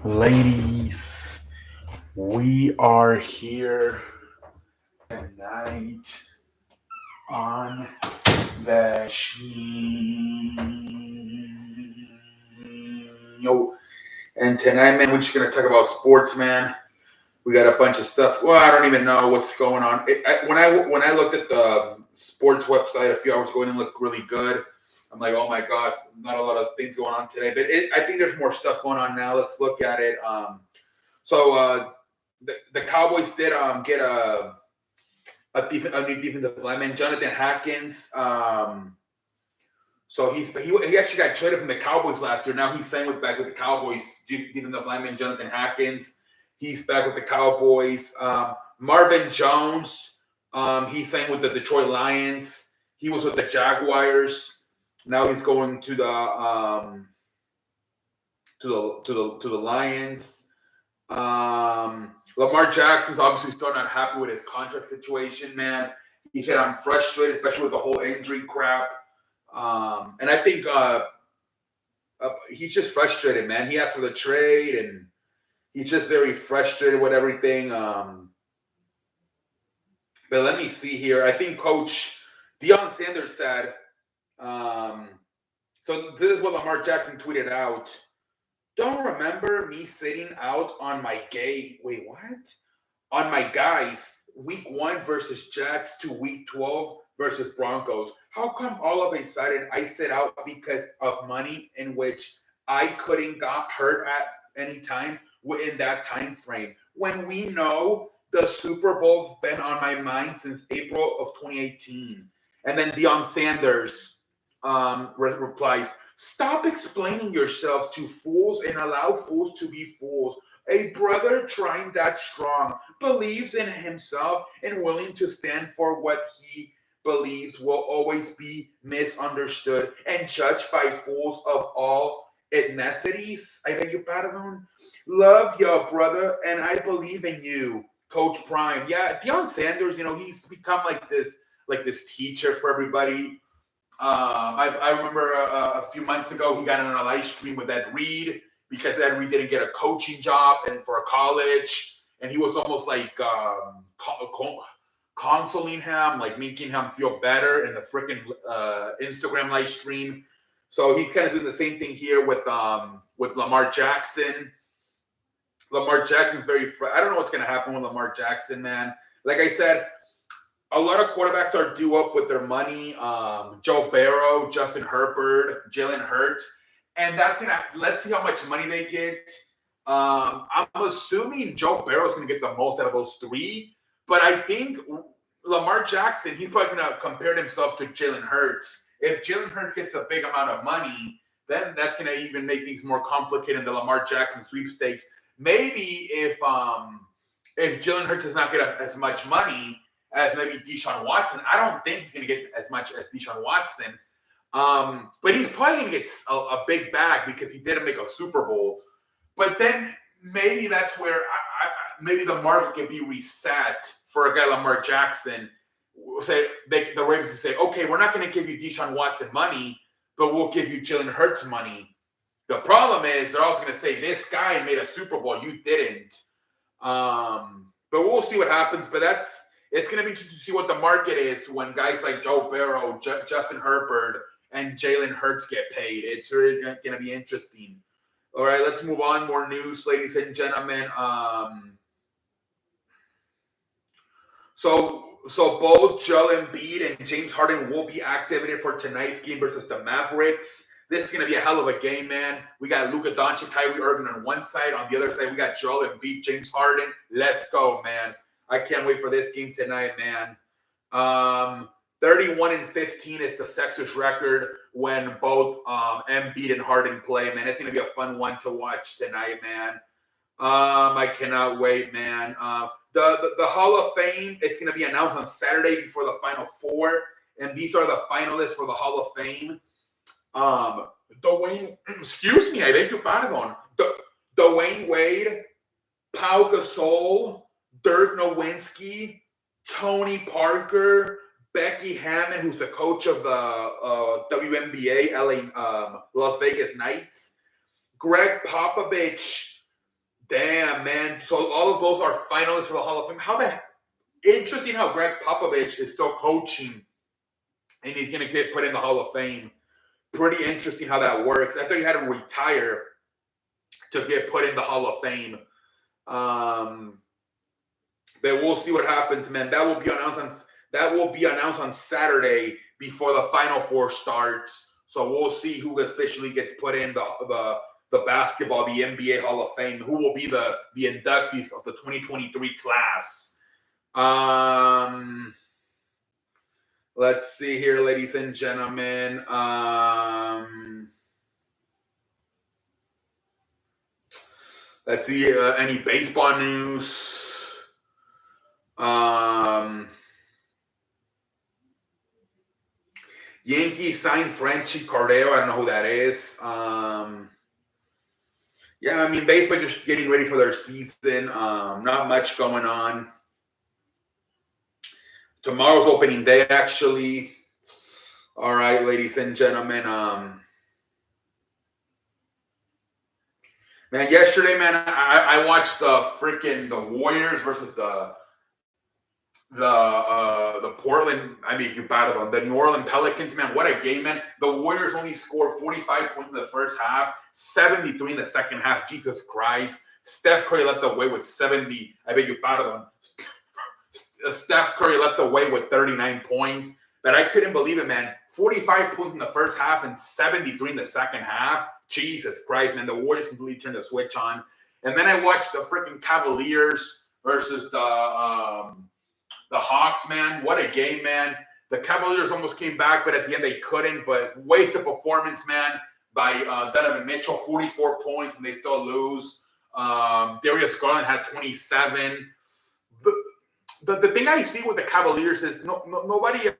Ladies, we are here tonight on the show. And tonight, man, we're just going to talk about sports, man. We got a bunch of stuff. Well, I don't even know what's going on. When I looked at the sports website a few hours ago, and it looked really good. I'm like, oh my god, not a lot of things going on today. But I think there's more stuff going on now. Let's look at it. The Cowboys did get a new defensive lineman, Jonathan Hankins. So he actually got traded from the Cowboys last year. Now he's signed back with the Cowboys. Defensive lineman Jonathan Hankins. He's back with the Cowboys. Marvin Jones. He signed with the Detroit Lions. He was with the Jaguars. Now he's going to the Lions. Lamar Jackson's obviously still not happy with his contract situation, man. He said, I'm frustrated, especially with the whole injury crap. And I think he's just frustrated, man. He asked for the trade, and he's just very frustrated with everything. But let me see here. I think Coach Deion Sanders said, so this is what Lamar Jackson tweeted out. Don't remember me sitting out on my on my guys, week 1 versus Jets to week 12 versus Broncos. How come all of a sudden I sit out because of money in which I couldn't got hurt at any time within that time frame? When we know the Super Bowl's been on my mind since April of 2018. And then Deion Sanders replies, stop explaining yourself to fools and allow fools to be fools. A brother trying that strong, believes in himself and willing to stand for what he believes will always be misunderstood and judged by fools of all ethnicities. I beg your pardon. Love your brother, and I believe in you, Coach Prime. Yeah, Deion Sanders, he's become like this teacher for everybody. I remember a few months ago, he got on a live stream with Ed Reed because Ed Reed didn't get a coaching job and for a college. And he was almost like consoling him, like making him feel better in the freaking Instagram live stream. So he's kind of doing the same thing here with Lamar Jackson. Lamar Jackson's I don't know what's going to happen with Lamar Jackson, man. Like I said, a lot of quarterbacks are due up with their money. Joe Burrow, Justin Herbert, Jalen Hurts. And let's see how much money they get. I'm assuming Joe Burrow's going to get the most out of those three. But I think Lamar Jackson, he's probably going to compare himself to Jalen Hurts. If Jalen Hurts gets a big amount of money, then that's going to even make things more complicated in the Lamar Jackson sweepstakes. Maybe if Jalen Hurts does not get as much money as maybe Deshaun Watson, I don't think he's going to get as much as Deshaun Watson. But he's probably going to get a big bag because he didn't make a Super Bowl. But then maybe that's where maybe the market can be reset for a guy like Lamar Jackson. The Ravens can say, okay, we're not going to give you Deshaun Watson money, but we'll give you Jalen Hurts money. The problem is they're also going to say, this guy made a Super Bowl, you didn't. But we'll see what happens. But it's going to be interesting to see what the market is when guys like Joe Burrow, Justin Herbert, and Jalen Hurts get paid. It's really going to be interesting. All right, let's move on. More news, ladies and gentlemen. So both Joel Embiid and James Harden will be activated for tonight's game versus the Mavericks. This is going to be a hell of a game, man. We got Luka Doncic, Kyrie Irving on one side. On the other side, we got Joel Embiid, James Harden. Let's go, man. I can't wait for this game tonight, man. 31-15 is the Sixers record when both Embiid and Harden play, man. It's going to be a fun one to watch tonight, man. I cannot wait, man. The Hall of Fame, it's going to be announced on Saturday before the Final Four, and these are the finalists for the Hall of Fame. Excuse me, I beg your pardon. Dwayne Wade, Pau Gasol, Dirk Nowitzki, Tony Parker, Becky Hammon, who's the coach of the WNBA, Las Vegas Knights, Greg Popovich, Damn, man. So all of those are finalists for the Hall of Fame. How the interesting how Greg Popovich is still coaching and he's going to get put in the Hall of Fame. Pretty interesting how that works. I thought he had to retire to get put in the Hall of Fame. But we'll see what happens, man. That will be announced on Saturday before the Final Four starts. So we'll see who officially gets put in the basketball, the NBA Hall of Fame, who will be the inductees of the 2023 class. Let's see here, ladies and gentlemen. Let's see any baseball news. Yankees signed Frenchy Cordero. I don't know who that is. Yeah, I mean, baseball just getting ready for their season. Not much going on. Tomorrow's opening day, actually. All right, ladies and gentlemen. Man, yesterday, man, I watched the Warriors versus the Portland, the New Orleans Pelicans, man. What a game, man. The Warriors only scored 45 points in the first half, 73 in the second half. Jesus Christ. Steph Curry led the way with 70. Steph Curry led the way with 39 points. But I couldn't believe it, man. 45 points in the first half and 73 in the second half. Jesus Christ, man. The Warriors completely turned the switch on. And then I watched the freaking Cavaliers versus the Hawks, man. What a game, man. The Cavaliers almost came back, but at the end they couldn't. But waste of performance, man, by Donovan Mitchell. 44 points, and they still lose. Darius Garland had 27. The thing I see with the Cavaliers is nobody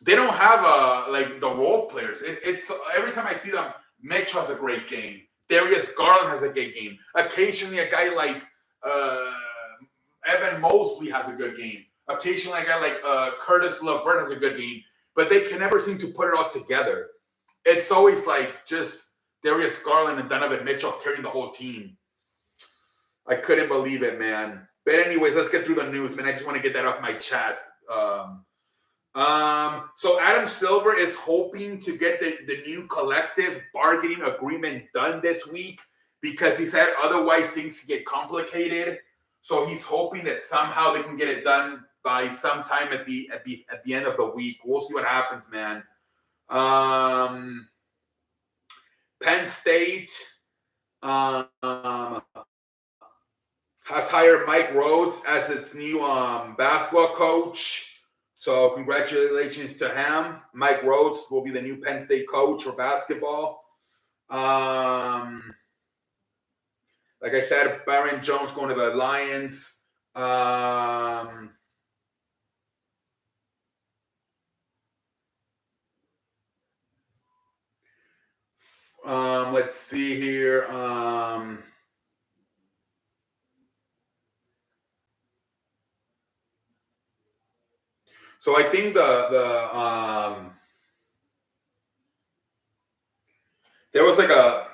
they don't have the role players. It's every time I see them, Mitchell has a great game. Darius Garland has a great game. Occasionally a guy like Evan Mobley has a good game. Occasionally a guy like Curtis LeVert has a good game. But they can never seem to put it all together. It's always like just Darius Garland and Donovan Mitchell carrying the whole team. I couldn't believe it, man. But anyways, let's get through the news, man. I just want to get that off my chest. So Adam Silver is hoping to get the new collective bargaining agreement done this week because he said otherwise things get complicated. So he's hoping that somehow they can get it done by sometime at the end of the week. We'll see what happens, man. Penn State has hired Mike Rhodes as its new basketball coach. So congratulations to him. Mike Rhodes will be the new Penn State coach for basketball. Like I said, Byron Jones going to the Lions. Let's see here. So I think there was like a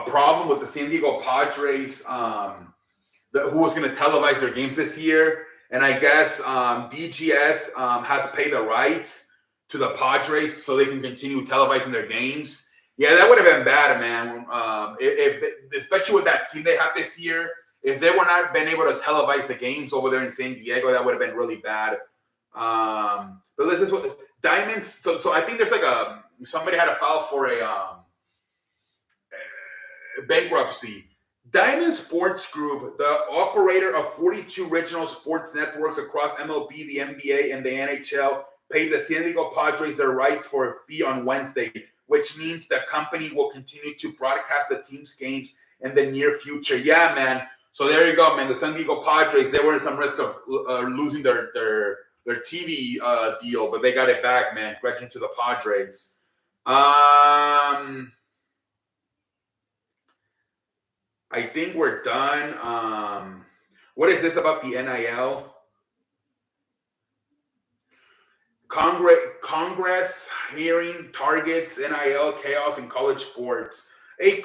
problem with the San Diego Padres who was going to televise their games this year, and I guess DGS has paid the rights to the Padres so they can continue televising their games. Yeah, that would have been bad, man. If especially with that team they have this year, if they were not been able to televise the games over there in San Diego, that would have been really bad. But listen, what Diamonds. So I think there's like somebody had to file for a bankruptcy. Diamond Sports Group, the operator of 42 regional sports networks across MLB, the NBA, and the NHL, paid the San Diego Padres their rights for a fee on Wednesday, which means the company will continue to broadcast the team's games in the near future. Yeah, man. So there you go, man. The San Diego Padres, they were in some risk of losing their TV deal, but they got it back, man. Congratulations to the Padres. I think we're done. What is this about the NIL? Congress hearing targets NIL chaos in college sports. A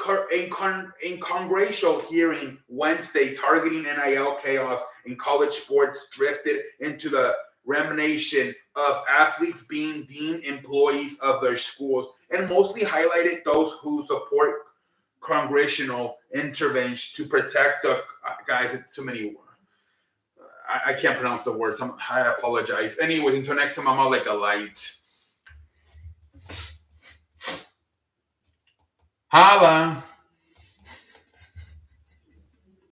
congressional hearing Wednesday targeting NIL chaos in college sports drifted into the remnation of athletes being deemed employees of their schools and mostly highlighted those who support congressional intervention to protect the guys. It's too many. I can't pronounce the words. I apologize. Anyway, until next time, I'm out like a light. Holla.